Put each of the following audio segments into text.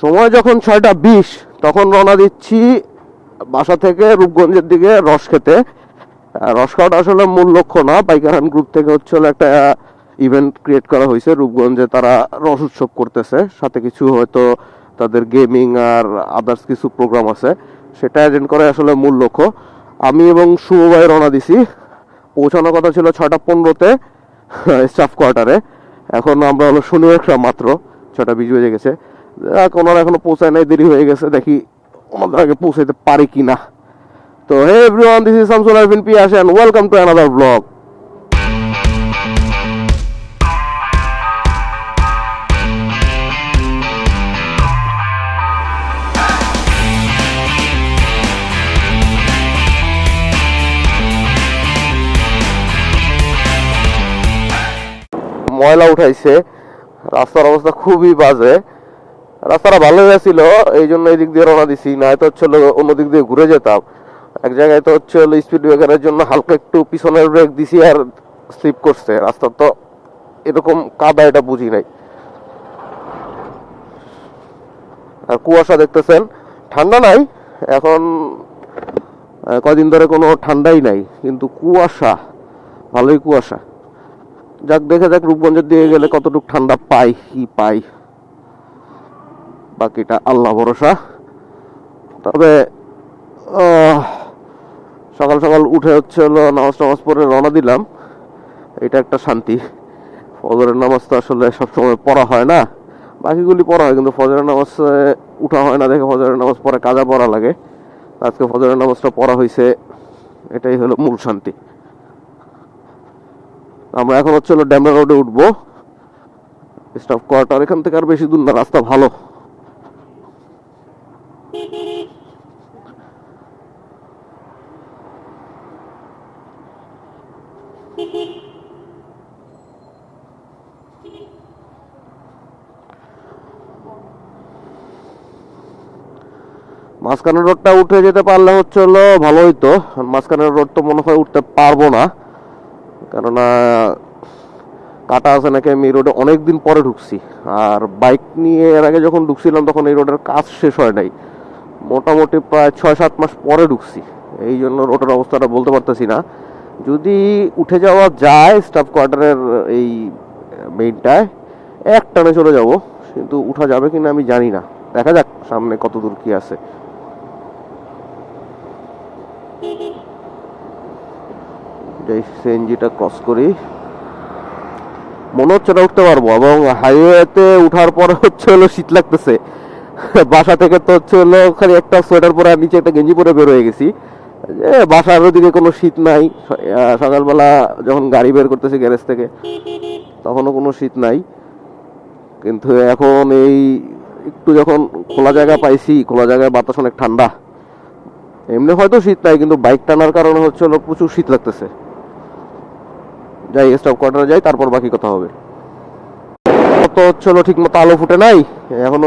সময় যখন 6টা 20, তখন রওনা দিচ্ছি বাসা থেকে রূপগঞ্জের দিকে রস খেতে। রস খাওয়াটা আসলে মূল লক্ষ্য না, বাইকারহান গ্রুপ থেকে হলো একটা ইভেন্ট ক্রিয়েট করা হয়েছে রূপগঞ্জে, তারা রস উৎসব করতেছে, সাথে কিছু হয়তো তাদের গেমিং আর আদার্স কিছু প্রোগ্রাম আছে, সেটা অ্যাটেন্ড করে আসলে মূল লক্ষ্য। আমি এবং শুভ ভাই রওনা দিছি, পৌঁছানোর কথা ছিল 6টা 15-তে স্টাফ কোয়ার্টারে। এখন আমরা হলো শনিবার মাত্র 6টা 20 বেজে গেছে, ওনারা এখনো পৌঁছায় নাই, দেরি হয়ে গেছে, দেখি ওনাদের আগে পৌঁছাইতে পারি কিনা। তো hey everyone, this is Shamsul Arfin Pias and welcome to another blog. ময়লা উঠাইছে, রাস্তার অবস্থা খুবই বাজে। রাস্তাটা ভালো হয়েছিল, এই জন্য এই দিক দিয়ে রওনা দিছি, না তো অন্য দিক দিয়ে ঘুরে যেতাম। এক জায়গায় তো স্পিড ব্রেকারের জন্য হালকা একটু পিছনের ব্রেক দিছি আর স্লিপ করছে। রাস্তা তো এরকম কাদা, এটা বুঝি নাই। আর কুয়াশা দেখতেছেন, ঠান্ডা নাই এখন, কয়দিন ধরে কোনো ঠান্ডাই নাই, কিন্তু কুয়াশা, ভালোই কুয়াশা। যাক, দেখে যাক রূপগঞ্জের দিকে গেলে কতটুকু ঠান্ডা পাই, কি পাই, বাকিটা আল্লাহ ভরসা। তবে সকাল সকাল উঠে নামাজ পড়ে রওনা দিলাম, এটা একটা শান্তি। ফজরের নামাজ তো আসলে সবসময় পড়া হয় না, বাকিগুলি পড়া হয়, কিন্তু ফজরের নামাজ উঠা হয় না দেখে ফজরের নামাজ পরে কাজা পড়া লাগে। আজকে ফজরের নামাজটা পড়া হয়েছে, এটাই হলো মূল শান্তি। আমরা এখন ড্যামরা রোডে উঠবো, স্টাফ কোয়ার্টার এখান থেকে আর বেশি দূর না, রাস্তা ভালো। মাঝখানের রোডটা উঠে যেতে পারলে ভালো হইতো। মাঝখানের রোড তো মনে হয় উঠতে পারবো না, কেননা কাটা আছে নাকি। আমি এই রোডে অনেকদিন পরে ঢুকছি, আর বাইক নিয়ে এর আগে যখন ঢুকছিলাম তখন এই রোডের কাজ শেষ হয় নাই, মোটামুটি প্রায় 6-7 মাস পরে ঢুকছি। এই জন্য রোডের অবস্থাটা বলতে পারতেছি না। যদি উঠে যাওয়া যায় স্টাফ কোয়ার্টারের এই মেইনটায়, এক টানে চলে যাব, কিন্তু উঠা যাবে কিনা আমি জানি না, দেখা যাক সামনে কত দূর কি আছে। সিএনজিটা ক্রস করি, মনে হচ্ছে না উঠতে পারবো, এবং হাইওয়েতে উঠার পরে শীত লাগতেছে। বাসা থেকে তো খালি একটা সোয়েটার পরে আর নিচে একটা গেঞ্জি পরে বের হয়ে গেছি, বাসার ওদিকে কোনো শীত নাই। সকালবেলা যখন গাড়ি বের করতেছি গ্যারেজ থেকে, তখনও কোনো শীত নাই, কিন্তু এখন এই একটু যখন খোলা জায়গা পাইছি, খোলা জায়গায় বাতাস অনেক ঠান্ডা। এমনি হয়তো শীত নাই, কিন্তু বাইক টানার কারণে প্রচুর শীত লাগতেছে। যাই, স্টপ কোয়ার্টারে যাই, তারপর বাকি কথা হবে। তো ঠিক মতো আলো ফুটে নাই, এখন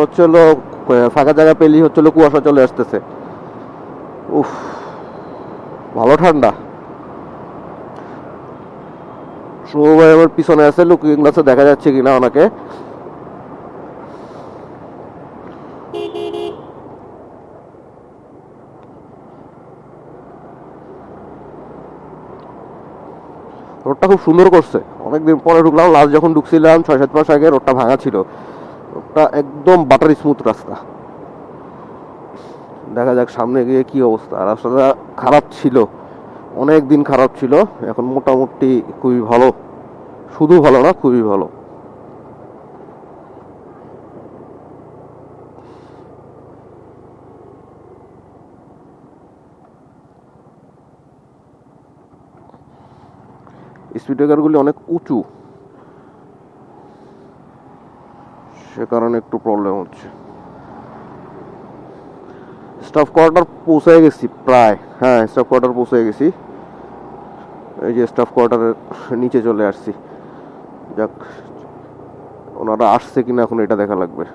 ফাঁকা জায়গা পেলেই কুয়াশা চলে আসতেছে। উফ, ভালো ঠান্ডা। শুভ ভাই আমার পিছনে আছে, লুকিং গ্লাসে দেখা যাচ্ছে কিনা ওনাকে। রোডটা খুব সুন্দর করছে, অনেকদিন পরে ঢুকলাম। লাস্ট যখন ঢুকছিলাম 6-7 মাস আগে, রোডটা ভাঙা ছিল। রোডটা একদম বাটার স্মুথ রাস্তা। দেখা যাক সামনে গিয়ে কি অবস্থা। রাস্তাটা খারাপ ছিল, অনেক দিন খারাপ ছিল, এখন মোটামুটি খুবই ভালো, শুধু ভালো না, খুবই ভালো। স্পিড ব্রেকারগুলি অনেক উঁচু, সে কারণে একটু প্রবলেম হচ্ছে। স্টাফ কোয়ার্টার পৌঁছে গেছি প্রায়, হ্যাঁ স্টাফ কোয়ার্টার পৌঁছে গেছি। এই যে স্টাফ কোয়ার্টারের নিচে চলে আসছি। যাক, ওনারা আসছে কিনা এখন এটা দেখা লাগবে।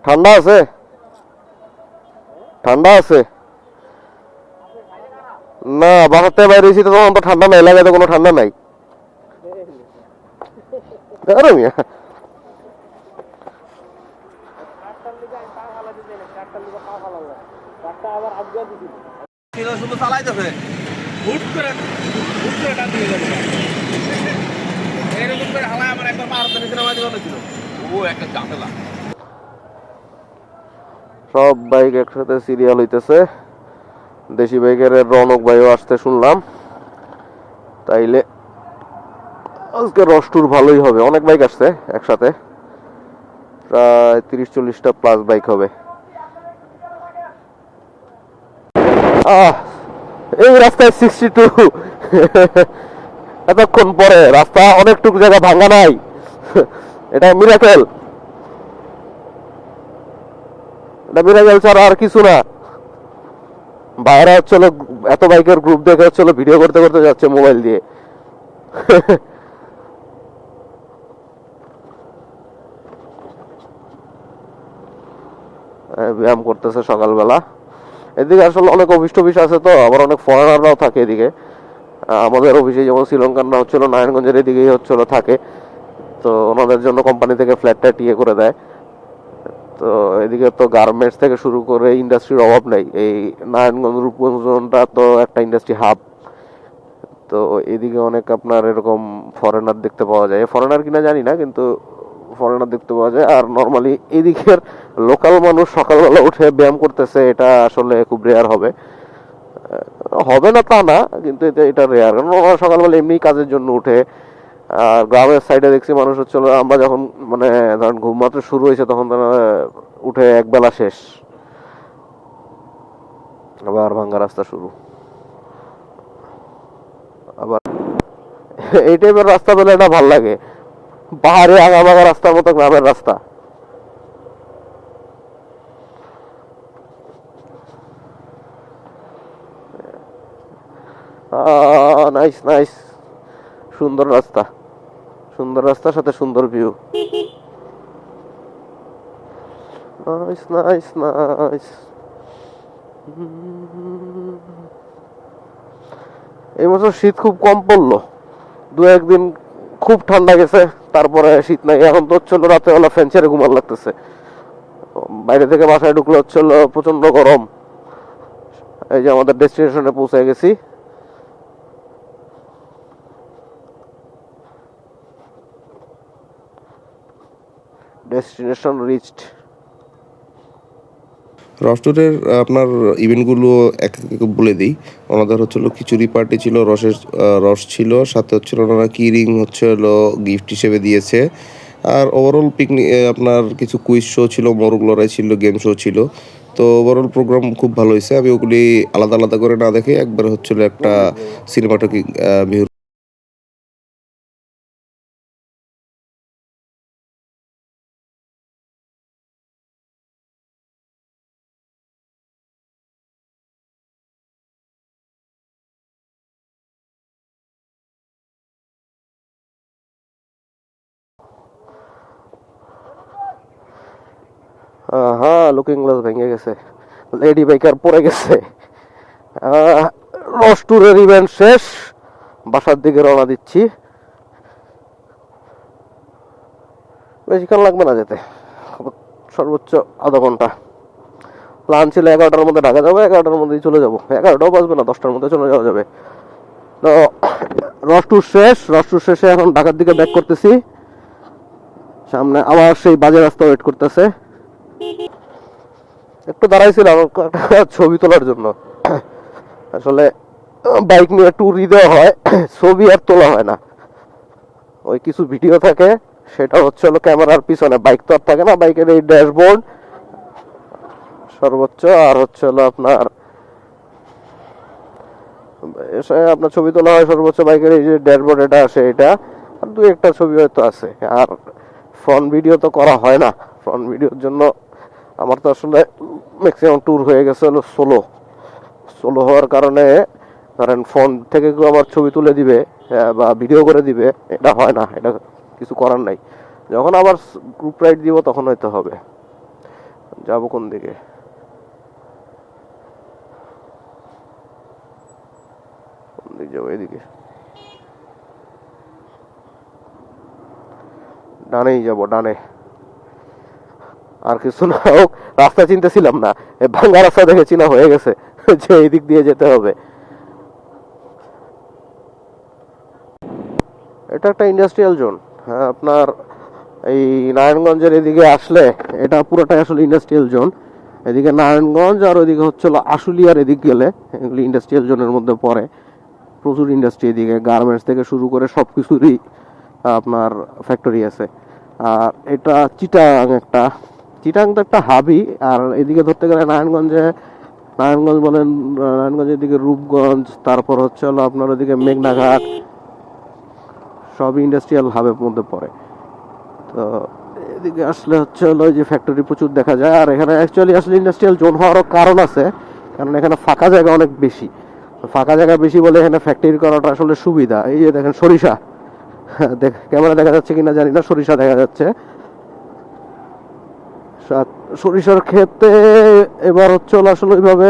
ঠান্ডা আছে, ঠান্ডা আছে না? বাসাতে বাইরে এসেছি তো, তখন তো ঠান্ডা নাই, এলাকাতে কোনো ঠান্ডা নাই। শুধু চালাইতেছে হুট করে টান দিয়ে যাবে এরকম করে হালায় আমার একবার পাহাড় নিচে নামাই দেওয়া ছিল। ও একটা ঝামেলা। সব বাইক একসাথে সিরিয়াল হইতেছে। দেশি বাইকের রৌনক ভাইও আসতে শুনলাম, তাইলে আজকে রস-টুর ভালোই হবে। অনেক বাইক আসছে একসাথে, প্রায় 30-40টা প্লাস বাইক হবে। এই রাস্তায় 62 এতক্ষণ পরে রাস্তা অনেকটুকু জায়গা ভাঙা নাই। এটা মিরাকেল, এটা মিরাকেল ছাড়া আর কিছু না। বাইরে হচ্ছিল এত বাইকের গ্রুপ দেখে হচ্ছিল ভিডিও করতে করতে যাচ্ছে মোবাইল দিয়ে। ব্যায়াম করতেছে সকালবেলা। এদিকে আসলে অনেক অফিস টফিস আছে, তো আবার অনেক ফরেনাররাও থাকে এদিকে। আমাদের অফিসে যেমন শ্রীলঙ্কানরা হচ্ছিল নারায়ণগঞ্জের এদিকেই হচ্ছিল থাকে, তো ওনাদের জন্য কোম্পানি থেকে ফ্ল্যাটটা টিয়ে করে দেয়। তো এদিকে তো গার্মেন্টস থেকে শুরু করে ইন্ডাস্ট্রির অভাব নেই। এই নারায়ণগঞ্জ রূপগঞ্জটা তো একটা ইন্ডাস্ট্রি হাব, তো এদিকে অনেক আপনার এরকম ফরেনার দেখতে পাওয়া যায়। ফরেনার কিনা জানি না, কিন্তু ফরেনার দেখতে পাওয়া যায়। আর নর্মালি এদিকের লোকাল মানুষ সকালবেলা উঠে ব্যায়াম করতেছে, এটা আসলে খুব রেয়ার হবে। হবে না তা না, কিন্তু এটা রেয়ার, কারণ ওরা সকালবেলা এমনি কাজের জন্য উঠে। আর গ্রামের সাইডে দেখছি মানুষ হচ্ছে, আমরা যখন মানে ধরেন ঘুম মাত্র শুরু হয়েছে তখন তারা উঠে একবেলা শেষ, আবার ভাঙ্গা রাস্তা শুরু। আবার এই টাইপের রাস্তা পেলে এটা ভাল লাগে, পাহাড়ে আগা বাগা রাস্তার মতো গ্রামের রাস্তা। নাইস নাইস, সুন্দর রাস্তা, সুন্দর রাস্তার সাথে সুন্দর ভিউ। Nice nice nice. এই বছর শীত খুব কম পড়লো, 2-1 দিন খুব ঠান্ডা গেছে, তারপরে শীত নাই। এখন তো হচ্ছিল রাতে বেলা ফ্যান ছেড়ে ঘুমার লাগতেছে, বাইরে থেকে বাসায় ঢুকলে হচ্ছিল প্রচন্ড গরম। এই যে আমাদের ডেস্টিনেশনে পৌঁছে গেছি। Destination reached. রসটুরের আপনার ইভেন্টগুলো এক এক বলে দিই। ওনাদের হচ্ছিল খিচুড়ি পার্টি ছিল, রস ছিল, সাথে হচ্ছিল ওনারা কিরিং হচ্ছিল গিফট হিসেবে দিয়েছে। আর ওভারঅল পিকনিক আপনার কিছু কুইজ শো ছিল, মোরগ লড়াই ছিল, গেম শো ছিল। তো ওভারঅল প্রোগ্রাম খুব ভালো হয়েছে। আমি ওগুলি আলাদা আলাদা করে না দেখে একবার হচ্ছিল একটা সিনেমাটোগ্রাফি ভিউ। হ্যাঁ, লুকিং গ্লাস ভেঙে গেছে, লেডি বাইকার পড়ে গেছে। রস ট্যুরের ইভেন্ট শেষ, বাসার দিকে রওনা দিচ্ছি। বেশিক্ষণ লাগবে না যেতে, সর্বোচ্চ আধা ঘন্টা। প্ল্যান ছিল 11টার মধ্যে ঢাকা যাবো, 11টার মধ্যেই চলে যাবো। 11টাও বাজবে না, 10টার মধ্যে চলে যাওয়া যাবে। তো রস ট্যুর শেষ, রস ট্যুর শেষে এখন ঢাকার দিকে ব্যাক করতেছি। সামনে আবার সেই বাজে রাস্তা ওয়েট করতেছে। একটু দাঁড়াইছিলাম একটা ছবি তোলার জন্য। আসলে বাইক নিয়ে ট্যুর দেওয়া হয়, ছবি আর তোলা হয় না। ওই কিছু ভিডিও থাকে, সেটা হচ্ছে হলো ক্যামেরার পিছনে, বাইক তো আর থাকে না। বাইকের এই ড্যাশবোর্ড সর্বোচ্চ, আর হচ্ছে হলো আপনার আপনার ছবি তোলা হয় সর্বোচ্চ বাইকের এই যে ড্যাশবোর্ড এটা আসে, এটা আর 2-1টা ছবি হয়তো আছে। আর ফ্রন্ট ভিডিও তো করা হয় না। ফ্রন্ট ভিডিওর জন্য আমার তো আসলে ম্যাক্সিমাম ট্যুর হয়ে গেছে হলো সোলো হওয়ার কারণে। ধরেন ফোন থেকে কেউ আমার ছবি তুলে দিবে বা ভিডিও করে দিবে, এটা হয় না, এটা কিছু করার নাই। যখন আবার গ্রুপ রাইড দিব তখন হয়তো হবে। যাবো কোন দিকে? কোন দিকে যাবো? এদিকে ডানেই যাবো, ডানে। আর কিছু না হোক, রাস্তা চিনতেছিলাম না, এই ভাঙ্গা রাস্তা দেখে চিনা হয়ে গেছে যে এই দিক দিয়ে যেতে হবে। এটা একটা ইন্ডাস্ট্রিয়াল জোন। হ্যাঁ, আপনার এই নারায়ণগঞ্জের এদিকে আসলে এটা পুরোটাই আসলে ইন্ডাস্ট্রিয়াল জোন। এদিকে নারায়ণগঞ্জ আর ওইদিকে হচ্ছিল আশুলিয়ার এদিক গেলে এগুলি ইন্ডাস্ট্রিয়াল জোনের মধ্যে পড়ে। প্রচুর ইন্ডাস্ট্রি এদিকে, গার্মেন্টস থেকে শুরু করে সব কিছুরই আপনার ফ্যাক্টরি আছে। আর এটা চিটাং একটা, চিটাং তো একটা হাবই। আর এদিকে ধরতে গেলে নারায়ণগঞ্জ বলেন, নারায়ণগঞ্জের দিকে রূপগঞ্জ, তারপর হচ্ছে হলো আপনার ওদিকে মেঘনাঘাট, সবই ইন্ডাস্ট্রিয়াল হাবের মধ্যে পড়ে। তো এদিকে আসলে হচ্ছে হলো যে ফ্যাক্টরি প্রচুর দেখা যায়। আর এখানে অ্যাকচুয়ালি আসলে ইন্ডাস্ট্রিয়াল জোন হওয়ারও কারণ আছে, কারণ এখানে ফাঁকা জায়গা অনেক বেশি। ফাঁকা জায়গা বেশি বলে এখানে ফ্যাক্টরি করাটা আসলে সুবিধা। এই যে দেখেন সরিষা, ক্যামেরা দেখা যাচ্ছে কিনা জানি না, সরিষা দেখা যাচ্ছে। সরিষার ক্ষেতে এবার হচ্ছে হলো আসলে ওইভাবে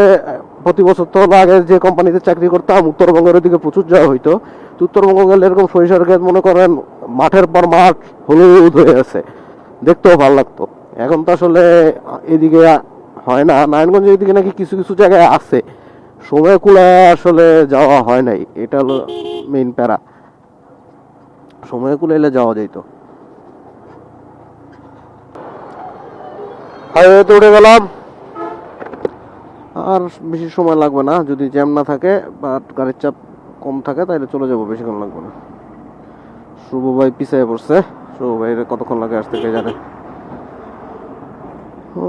প্রতি বছর তো হলো আগে যে কোম্পানিতে চাকরি করতাম উত্তরবঙ্গের ওদিকে প্রচুর যাওয়া হইতো। তো উত্তরবঙ্গ গেলে এরকম সরিষার ক্ষেত মনে করেন মাঠের পর মাঠ হলুদ হয়ে আছে, দেখতেও ভালো লাগতো। এখন তো আসলে এদিকে হয় না। নারায়ণগঞ্জের এদিকে নাকি কিছু কিছু জায়গায় আছে, সময় কুলায় আসলে যাওয়া হয় নাই। এটা হলো মেইন প্যারা, সময় কুলাইলে যাওয়া যাইত। হাইওয়েতে উঠে গেলাম, আর বেশি সময় লাগবে না যদি জ্যাম না থাকে বা গাড়ির চাপ কম থাকে, তাহলে চলে যাবো, বেশিক্ষণ লাগবে না। শুভ ভাই পিছিয়ে পড়ছে, শুভ ভাই কতক্ষণ লাগে আসতে কে জানে। ও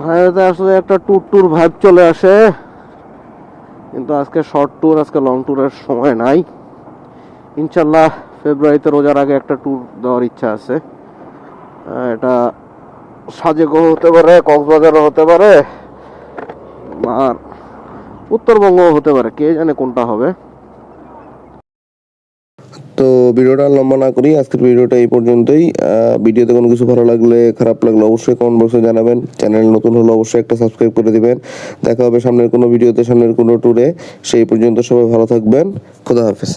হাইওয়েতে আসলে একটা ট্যুর ভাইব চলে আসে, কিন্তু আজকে শর্ট ট্যুর, আজকে লং ট্যুরের সময় নাই। ইনশাল্লাহ ফেব্রুয়ারিতে রোজার আগে একটা ট্যুর দেওয়ার ইচ্ছা আছে। এটা সাজেকও হতে পারে, কক্সবাজারও হতে পারে, আর উত্তরবঙ্গ হতে পারে, কে জানে কোনটা হবে। তো ভিডিওটা লম্বা না করি, আজকের ভিডিওটা এই পর্যন্তই। ভিডিওতে কোনো কিছু ভালো লাগলে, খারাপ লাগলে অবশ্যই কমেন্ট বক্সে জানাবেন। চ্যানেল নতুন হলে অবশ্যই একটা সাবস্ক্রাইব করে দিবেন। দেখা হবে সামনের কোনো ভিডিওতে, সামনের কোনো ট্যুরে। সেই পর্যন্ত সবাই ভালো থাকবেন। খোদা হাফেজ।